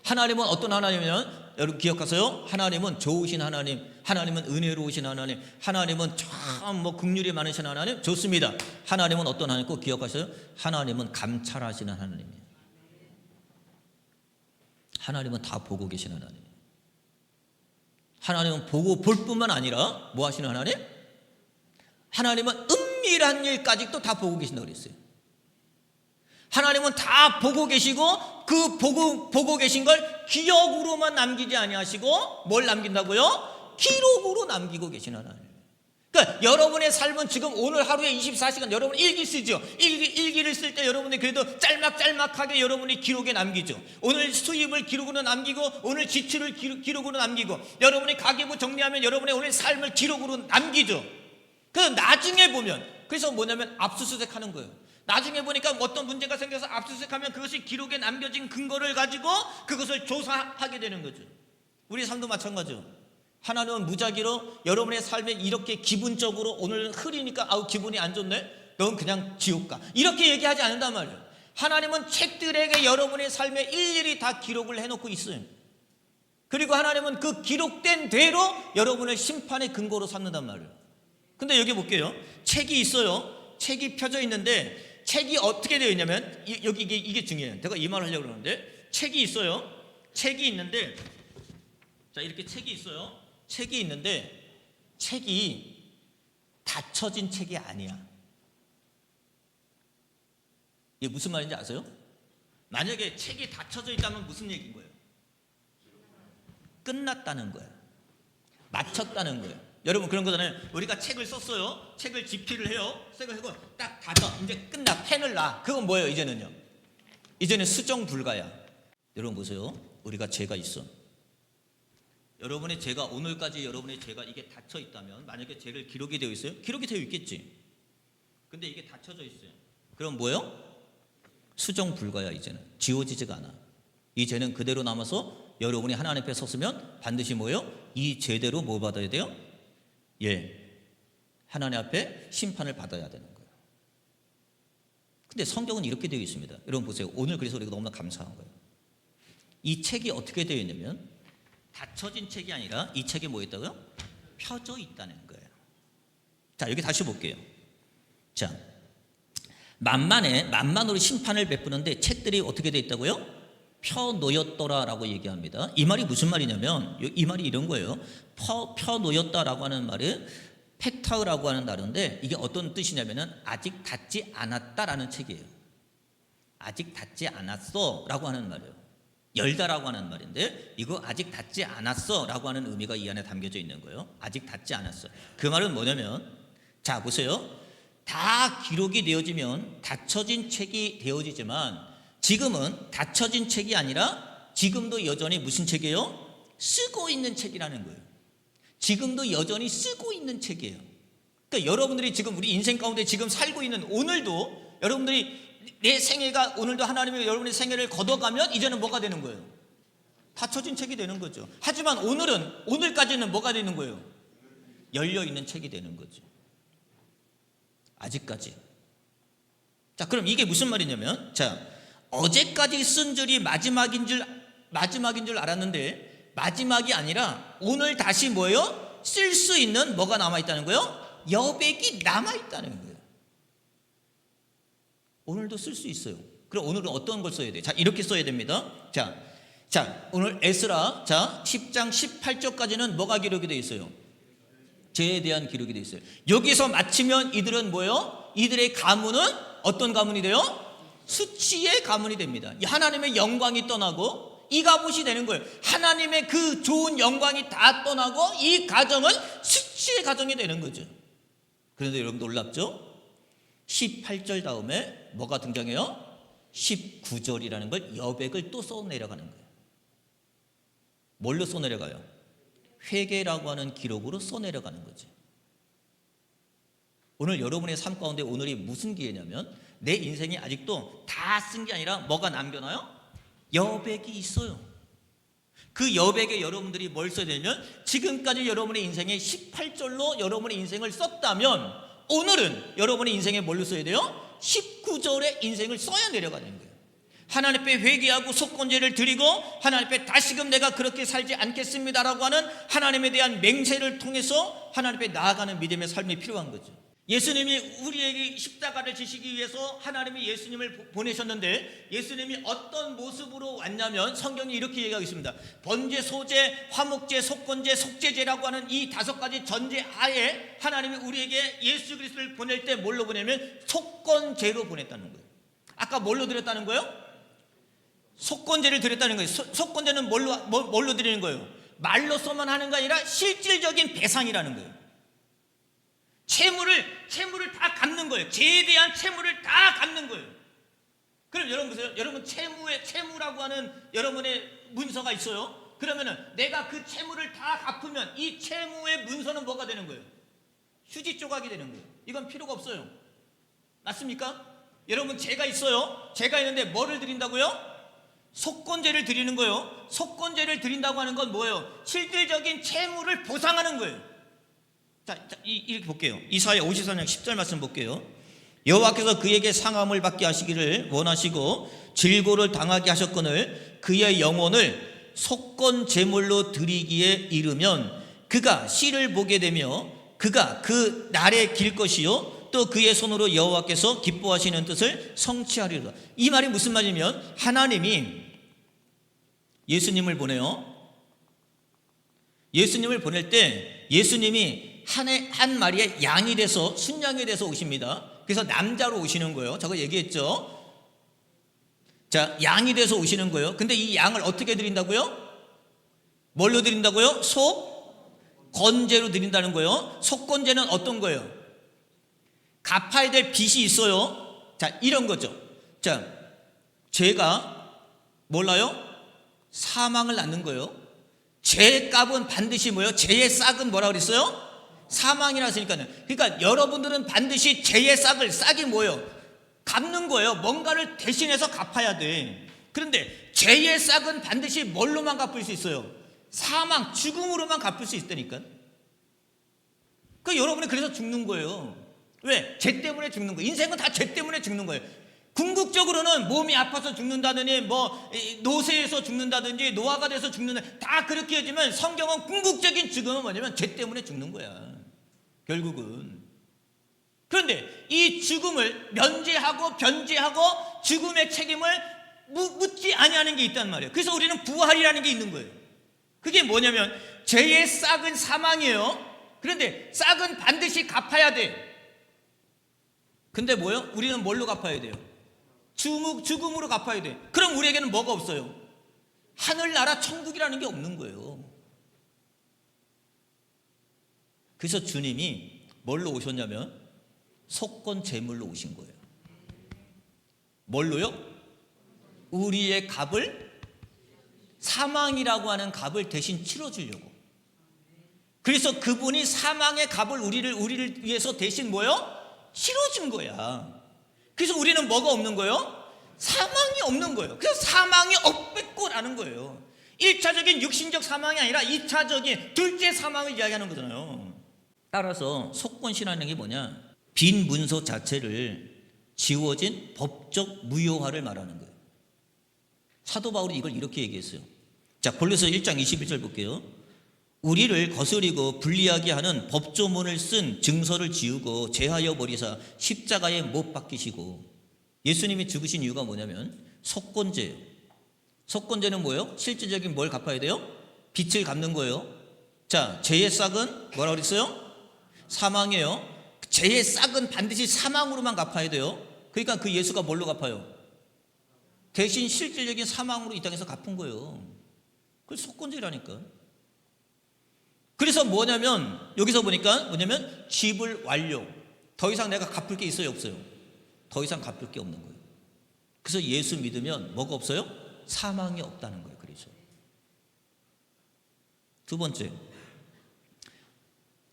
하나님은 어떤 하나님이면 여러분 기억하세요. 하나님은 좋으신 하나님, 하나님은 은혜로우신 하나님, 하나님은 참 긍휼이 많으신 하나님. 좋습니다. 하나님은 어떤 하나님 꼭 기억하세요. 하나님은 감찰하시는 하나님이에요. 하나님은 다 보고 계신 하나님. 하나님은 보고 볼 뿐만 아니라 뭐 하시는 하나님? 하나님은 은밀한 일까지도 다 보고 계신다고 그랬어요. 하나님은 다 보고 계시고 그 보고 계신 걸 기억으로만 남기지 아니하시고 뭘 남긴다고요? 기록으로 남기고 계신 하나님. 그러니까 여러분의 삶은 지금 오늘 하루에 24시간 여러분 일기 쓰죠. 일기를 쓸 때 여러분이 그래도 짤막짤막하게 여러분이 기록에 남기죠. 오늘 수입을 기록으로 남기고 오늘 지출을 기록으로 남기고 여러분이 가계부 정리하면 여러분의 오늘 삶을 기록으로 남기죠. 그래서 나중에 보면 그래서 뭐냐면 압수수색 하는 거예요. 나중에 보니까 어떤 문제가 생겨서 압수수색하면 그것이 기록에 남겨진 근거를 가지고 그것을 조사하게 되는 거죠. 우리 삶도 마찬가지죠. 하나님은 무작위로 여러분의 삶에 이렇게 기분적으로 오늘 흐리니까 아우 기분이 안 좋네? 넌 그냥 지옥 가. 이렇게 얘기하지 않는단 말이에요. 하나님은 책들에게 여러분의 삶에 일일이 다 기록을 해놓고 있어요. 그리고 하나님은 그 기록된 대로 여러분을 심판의 근거로 삼는단 말이에요. 근데 여기 볼게요. 책이 있어요. 책이 펴져 있는데 책이 어떻게 되어 있냐면 여기 이게 중요해요. 내가 이 말을 하려고 그러는데 책이 있어요. 책이 있는데 자 이렇게 책이 있어요. 책이 있는데 책이 닫혀진 책이 아니야. 이게 무슨 말인지 아세요? 만약에 책이 닫혀져 있다면 무슨 얘기인 거예요? 끝났다는 거예요. 마쳤다는 거예요. 여러분 그런 거잖아요. 우리가 책을 썼어요. 책을 집필을 해요. 책을 하고 딱 닫아. 이제 끝나. 펜을 놔. 그건 뭐예요? 이제는요. 이제는 수정 불가야. 여러분 보세요. 우리가 죄가 있어. 여러분의 죄가 오늘까지 여러분의 죄가 이게 닫혀 있다면 만약에 죄를 기록이 되어 있어요? 기록이 되어 있겠지. 근데 이게 닫혀져 있어요. 그럼 뭐예요? 수정 불가야. 이제는 지워지지가 않아. 이 죄는 그대로 남아서 여러분이 하나님 앞에 섰으면 반드시 뭐예요? 이 죄대로 뭐 받아야 돼요? 하나님 앞에 심판을 받아야 되는 거예요. 근데 성경은 이렇게 되어 있습니다. 여러분 보세요. 오늘 그래서 우리가 너무나 감사한 거예요. 이 책이 어떻게 되어 있냐면 닫혀진 책이 아니라 이 책에 뭐 있다고요? 펴져 있다는 거예요. 자 여기 다시 볼게요. 자 만만으로 심판을 베푸는데 책들이 어떻게 되어 있다고요? 펴놓였더라라고 얘기합니다. 이 말이 무슨 말이냐면 이 말이 이런 거예요. 펴놓였다라고 하는 말은 페타우라고 하는 단어인데 이게 어떤 뜻이냐면은 아직 닫지 않았다라는 책이에요. 아직 닫지 않았어라고 하는 말이에요. 열다라고 하는 말인데 이거 아직 닫지 않았어라고 하는 의미가 이 안에 담겨져 있는 거예요. 아직 닫지 않았어. 그 말은 뭐냐면 자 보세요. 다 기록이 되어지면 닫혀진 책이 되어지지만 지금은 닫혀진 책이 아니라 지금도 여전히 무슨 책이에요? 쓰고 있는 책이라는 거예요. 지금도 여전히 쓰고 있는 책이에요. 그러니까 여러분들이 지금 우리 인생 가운데 지금 살고 있는 오늘도 여러분들이 내 생애가 오늘도 하나님이 여러분의 생애를 걷어가면 이제는 뭐가 되는 거예요? 닫혀진 책이 되는 거죠. 하지만 오늘까지는 뭐가 되는 거예요? 열려있는 책이 되는 거죠. 아직까지. 자 그럼 이게 무슨 말이냐면 자 어제까지 쓴 줄이 마지막인 줄 알았는데 마지막이 아니라 오늘 다시 뭐예요? 쓸 수 있는 뭐가 남아있다는 거예요? 여백이 남아있다는 거예요. 오늘도 쓸 수 있어요. 그럼 오늘은 어떤 걸 써야 돼요? 자 이렇게 써야 됩니다. 자 오늘 에스라 10장 18절까지는 뭐가 기록이 되어 있어요? 죄에 대한 기록이 되어 있어요. 여기서 마치면 이들은 뭐예요? 이들의 가문은 어떤 가문이 돼요? 수치의 가문이 됩니다. 하나님의 영광이 떠나고 이 갑옷이 되는 거예요. 하나님의 그 좋은 영광이 다 떠나고 이 가정은 수치의 가정이 되는 거죠. 그런데 여러분 놀랍죠? 18절 다음에 뭐가 등장해요? 19절이라는 걸 여백을 또 써내려가는 거예요. 뭘로 써내려가요? 회개라고 하는 기록으로 써내려가는 거죠. 오늘 여러분의 삶 가운데 오늘이 무슨 기회냐면 내 인생이 아직도 다 쓴 게 아니라 뭐가 남겨놔요? 여백이 있어요. 그 여백에 여러분들이 뭘 써야 되냐면 지금까지 여러분의 인생에 18절로 여러분의 인생을 썼다면 오늘은 여러분의 인생에 뭘로 써야 돼요? 19절의 인생을 써야 내려가는 거예요. 하나님 앞에 회개하고 속건제를 드리고 하나님 앞에 다시금 내가 그렇게 살지 않겠습니다라고 하는 하나님에 대한 맹세를 통해서 하나님 앞에 나아가는 믿음의 삶이 필요한 거죠. 예수님이 우리에게 십자가를 지시기 위해서 하나님이 예수님을 보내셨는데 예수님이 어떤 모습으로 왔냐면 성경이 이렇게 얘기하고 있습니다. 번제, 소제, 화목제, 속건제, 속죄제라고 하는 이 5가지 전제 하에 하나님이 우리에게 예수 그리스도를 보낼 때 뭘로 보내면 속건제로 보냈다는 거예요. 아까 뭘로 드렸다는 거예요? 속건제를 드렸다는 거예요. 속건제는 뭘로 드리는 거예요? 말로서만 하는 게 아니라 실질적인 배상이라는 거예요. 채무를 다 갚는 거예요. 죄에 대한 채무를 다 갚는 거예요. 그럼 여러분 보세요. 여러분 채무라고 하는 여러분의 문서가 있어요. 그러면은 내가 그 채무를 다 갚으면 이 채무의 문서는 뭐가 되는 거예요? 휴지 조각이 되는 거예요. 이건 필요가 없어요. 맞습니까? 여러분 죄가 있어요. 죄가 있는데 뭐를 드린다고요? 속건제를 드리는 거예요. 속건제를 드린다고 하는 건 뭐예요? 실질적인 채무를 보상하는 거예요. 자, 이렇게 볼게요. 이사야 54장 10절 말씀 볼게요. 여호와께서 그에게 상함을 받게 하시기를 원하시고 질고를 당하게 하셨거늘 그의 영혼을 속건 제물로 드리기에 이르면 그가 씨를 보게 되며 그가 그 날에 길 것이요 또 그의 손으로 여호와께서 기뻐하시는 뜻을 성취하리로다. 이 말이 무슨 말이냐면 하나님이 예수님을 보내요. 예수님을 보낼 때 예수님이 한 마리의 양이 돼서 순양이 돼서 오십니다. 그래서 남자로 오시는 거예요. 저거 얘기했죠. 자, 양이 돼서 오시는 거예요. 근데 이 양을 어떻게 드린다고요? 뭘로 드린다고요? 속건제로 드린다는 거예요. 속건제는 어떤 거예요? 갚아야 될 빚이 있어요. 자, 이런 거죠. 자, 죄가 몰라요? 사망을 낳는 거예요. 죄의 값은 반드시 뭐예요? 죄의 싹은 뭐라 그랬어요? 사망이라 했으니까요. 그러니까 여러분들은 반드시 죄의 싹이 뭐예요? 갚는 거예요. 뭔가를 대신해서 갚아야 돼. 그런데 죄의 싹은 반드시 뭘로만 갚을 수 있어요? 사망, 죽음으로만 갚을 수 있다니까. 여러분이 그래서 죽는 거예요. 왜? 죄 때문에 죽는 거예요. 인생은 다 죄 때문에 죽는 거예요. 궁극적으로는 몸이 아파서 죽는다더니 노쇠해서 죽는다든지 노화가 돼서 죽는다 다 그렇게 하지만 성경은 궁극적인 죽음은 뭐냐면 죄 때문에 죽는 거야. 결국은. 그런데 이 죽음을 면제하고 변제하고 죽음의 책임을 묻지 아니하는 게 있단 말이에요. 그래서 우리는 부활이라는 게 있는 거예요. 그게 뭐냐면 죄의 싹은 사망이에요. 그런데 싹은 반드시 갚아야 돼. 근데 뭐예요? 우리는 뭘로 갚아야 돼요? 죽음으로 갚아야 돼. 그럼 우리에게는 뭐가 없어요? 하늘나라 천국이라는 게 없는 거예요. 그래서 주님이 뭘로 오셨냐면 속건 제물로 오신 거예요. 뭘로요? 우리의 값을, 사망이라고 하는 값을 대신 치러주려고. 그래서 그분이 사망의 값을 우리를 위해서 대신 뭐요? 치러준 거야. 그래서 우리는 뭐가 없는 거예요? 사망이 없는 거예요. 그래서 사망이 없겠고라는 거예요. 1차적인 육신적 사망이 아니라 2차적인 둘째 사망을 이야기하는 거잖아요. 따라서 속건이라는 게 뭐냐? 빈 문서 자체를 지워진 법적 무효화를 말하는 거예요. 사도 바울이 이걸 이렇게 얘기했어요. 자, 골로새 1장 21절 볼게요. 우리를 거스리고 불리하게 하는 법조문을 쓴 증서를 지우고 제하여 버리사 십자가에 못 박히시고. 예수님이 죽으신 이유가 뭐냐면 속건제예요. 속건제는 뭐예요? 실질적인 뭘 갚아야 돼요? 빚을 갚는 거예요. 자, 죄의 싹은 뭐라고 그랬어요? 사망이에요. 죄의 싹은 반드시 사망으로만 갚아야 돼요. 그러니까 그 예수가 뭘로 갚아요? 대신 실질적인 사망으로 이 땅에서 갚은 거예요. 그걸 속건제라니까. 그래서 뭐냐면 여기서 보니까 뭐냐면 집을 완료. 더 이상 내가 갚을 게 있어요, 없어요? 더 이상 갚을 게 없는 거예요. 그래서 예수 믿으면 뭐가 없어요? 사망이 없다는 거예요. 그래서 두 번째,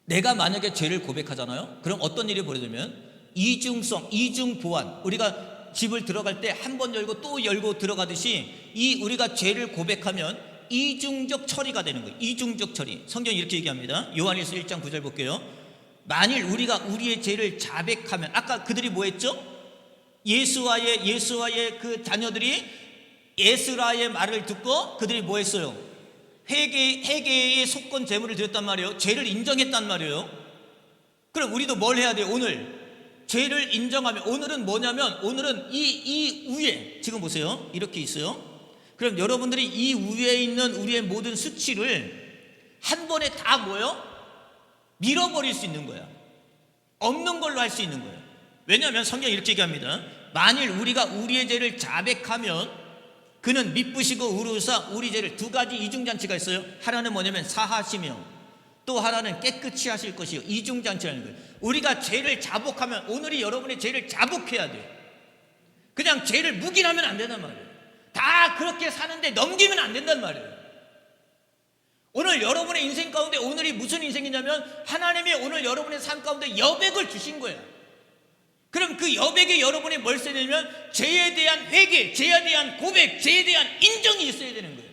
내가 만약에 죄를 고백하잖아요. 그럼 어떤 일이 벌어지면 이중성, 이중보완. 우리가 집을 들어갈 때 한 번 열고 또 열고 들어가듯이 이 우리가 죄를 고백하면 이중적 처리가 되는 거예요. 이중적 처리. 성경이 이렇게 얘기합니다. 요한일서 1장 9절 볼게요. 만일 우리가 우리의 죄를 자백하면, 아까 그들이 뭐 했죠? 예수와의 그 자녀들이 에스라의 말을 듣고 그들이 뭐 했어요? 회개의 속건 제물을 드렸단 말이에요. 죄를 인정했단 말이에요. 그럼 우리도 뭘 해야 돼요? 오늘 죄를 인정하면, 오늘은 뭐냐면 오늘은 이 위에 지금 보세요. 이렇게 있어요. 그럼 여러분들이 이 위에 있는 우리의 모든 수치를 한 번에 다 뭐예요? 밀어버릴 수 있는 거야. 없는 걸로 할 수 있는 거예요. 왜냐하면 성경이 이렇게 얘기합니다. 만일 우리가 우리의 죄를 자백하면 그는 미쁘시고 의로우사 우리 죄를, 두 가지 이중잔치가 있어요. 하나는 뭐냐면 사하시며 또 하나는 깨끗이 하실 것이요. 이중잔치라는 거예요. 우리가 죄를 자복하면, 오늘이 여러분의 죄를 자복해야 돼요. 그냥 죄를 묵인하면 안 된단 말이에요. 다 그렇게 사는데 넘기면 안 된단 말이에요. 오늘 여러분의 인생 가운데 오늘이 무슨 인생이냐면 하나님이 오늘 여러분의 삶 가운데 여백을 주신 거예요. 그럼 그 여백에 여러분이 뭘 써야 되냐면 죄에 대한 회개, 죄에 대한 고백, 죄에 대한 인정이 있어야 되는 거예요.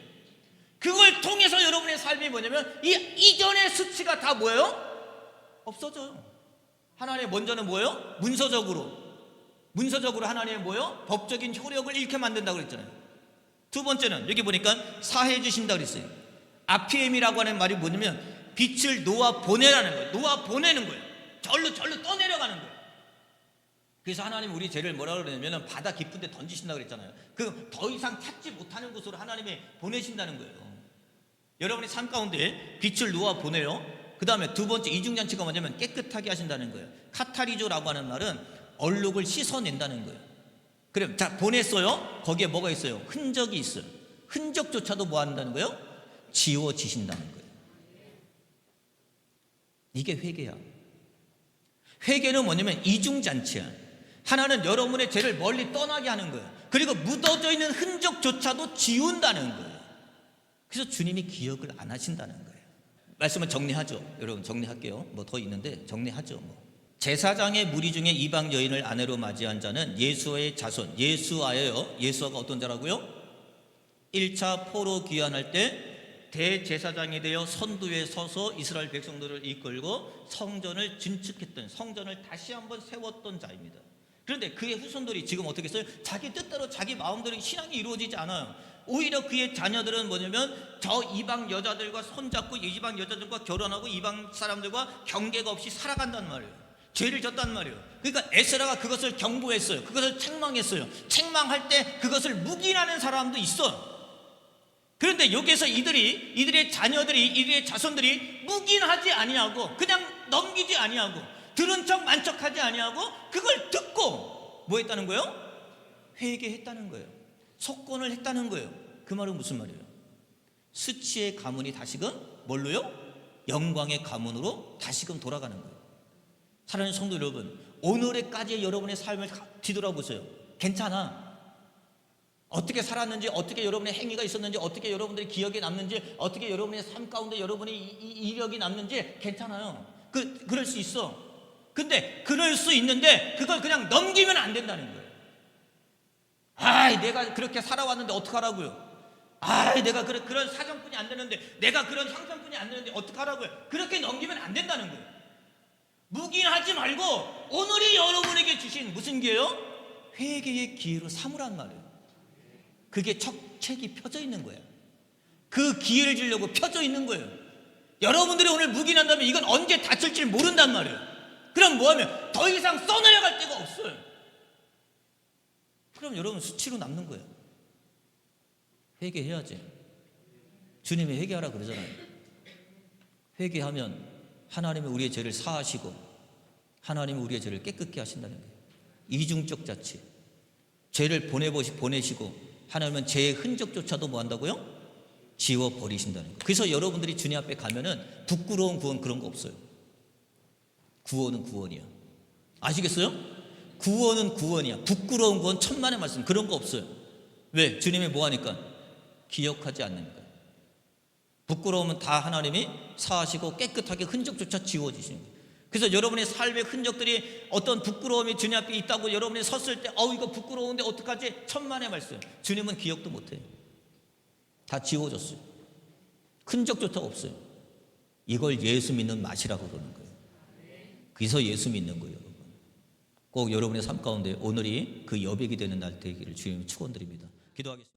그걸 통해서 여러분의 삶이 뭐냐면 이 이전의 수치가 다 뭐예요? 없어져요. 하나님 먼저는 뭐예요? 문서적으로 하나님의 뭐예요? 법적인 효력을 잃게 만든다고 그랬잖아요. 두 번째는 여기 보니까 사해 주신다고 그랬어요. 아피엠이라고 하는 말이 뭐냐면 빛을 놓아 보내라는 거예요. 놓아 보내는 거예요. 절로 떠내려가는 거예요. 그래서 하나님 우리 죄를 뭐라고 그러냐면 바다 깊은 데 던지신다고 그랬잖아요. 그 더 이상 찾지 못하는 곳으로 하나님이 보내신다는 거예요. 여러분의 삶 가운데 빛을 놓아 보내요. 그 다음에 두 번째 이중잔치가 뭐냐면 깨끗하게 하신다는 거예요. 카타리조라고 하는 말은 얼룩을 씻어낸다는 거예요. 그럼 자, 보냈어요. 거기에 뭐가 있어요? 흔적이 있어요. 흔적조차도 뭐 한다는 거예요? 지워지신다는 거예요. 이게 회개야. 회개는 뭐냐면 이중잔치야. 하나는 여러분의 죄를 멀리 떠나게 하는 거예요. 그리고 묻어져 있는 흔적조차도 지운다는 거예요. 그래서 주님이 기억을 안 하신다는 거예요. 말씀을 정리하죠. 여러분 정리할게요. 뭐 더 있는데 정리하죠. 제사장의 무리 중에 이방 여인을 아내로 맞이한 자는 예수와의 자손, 예수와가 어떤 자라고요? 1차 포로 귀환할 때 대제사장이 되어 선두에 서서 이스라엘 백성들을 이끌고 성전을 증축했던, 성전을 다시 한번 세웠던 자입니다. 그런데 그의 후손들이 지금 어떻게 했어요? 자기 뜻대로 자기 마음대로 신앙이 이루어지지 않아요. 오히려 그의 자녀들은 뭐냐면 저 이방 여자들과 손잡고 이방 여자들과 결혼하고 이방 사람들과 경계가 없이 살아간단 말이에요. 죄를 졌단 말이에요. 그러니까 에스라가 그것을 경고했어요. 그것을 책망했어요. 책망할 때 그것을 묵인하는 사람도 있어. 그런데 여기서 이들의 자녀들이, 이들의 자손들이 묵인하지 아니하고 그냥 넘기지 아니하고 들은 척 만척하지 아니하고 그걸 듣고 뭐 했다는 거예요? 회개했다는 거예요. 속건을 했다는 거예요. 그 말은 무슨 말이에요? 수치의 가문이 다시금 뭘로요? 영광의 가문으로 다시금 돌아가는 거예요. 사랑하는 성도 여러분, 오늘까지의 여러분의 삶을 뒤돌아보세요. 괜찮아. 어떻게 살았는지, 어떻게 여러분의 행위가 있었는지, 어떻게 여러분들의 기억에 남는지, 어떻게 여러분의 삶 가운데 여러분의 이력이 남는지 괜찮아요. 그럴 수 있어. 근데 그럴 수 있는데 그걸 그냥 넘기면 안 된다는 거예요. 내가 그렇게 살아왔는데 어떡하라고요? 내가 그런 사정뿐이 안 되는데, 내가 그런 형편뿐이 안 되는데 어떡하라고요? 그렇게 넘기면 안 된다는 거예요. 묵인하지 말고 오늘이 여러분에게 주신 무슨 기회요? 회개의 기회로 삼으란 말이에요. 그게 책이 펴져 있는 거예요. 그 기회를 주려고 펴져 있는 거예요. 여러분들이 오늘 묵인한다면 이건 언제 다칠지 모른단 말이에요. 그럼 뭐하면 더 이상 써내려갈 데가 없어요. 그럼 여러분 수치로 남는 거예요. 회개해야지. 주님이 회개하라 그러잖아요. 회개하면 하나님이 우리의 죄를 사하시고 하나님이 우리의 죄를 깨끗게 하신다는 거예요. 이중적 자치. 죄를 보내시고 하나님은 죄의 흔적조차도 뭐 한다고요? 지워버리신다는 거예요. 그래서 여러분들이 주님 앞에 가면은 부끄러운 구원 그런 거 없어요. 구원은 구원이야. 아시겠어요? 구원은 구원이야. 부끄러운 구원 천만의 말씀 그런 거 없어요. 왜? 주님이 뭐 하니까? 기억하지 않으니까. 부끄러우면 다 하나님이 사하시고 깨끗하게 흔적조차 지워지시는 거예요. 그래서 여러분의 삶의 흔적들이 어떤 부끄러움이 주님 앞에 있다고 여러분이 섰을 때 이거 부끄러운데 어떡하지? 천만의 말씀. 주님은 기억도 못해요. 다 지워졌어요. 흔적조차 없어요. 이걸 예수 믿는 맛이라고 그러는 거예요. 그래서 예수 믿는 거예요, 여러분. 꼭 여러분의 삶 가운데 오늘이 그 여백이 되는 날 되기를 주님 축원드립니다. 기도하겠습니다.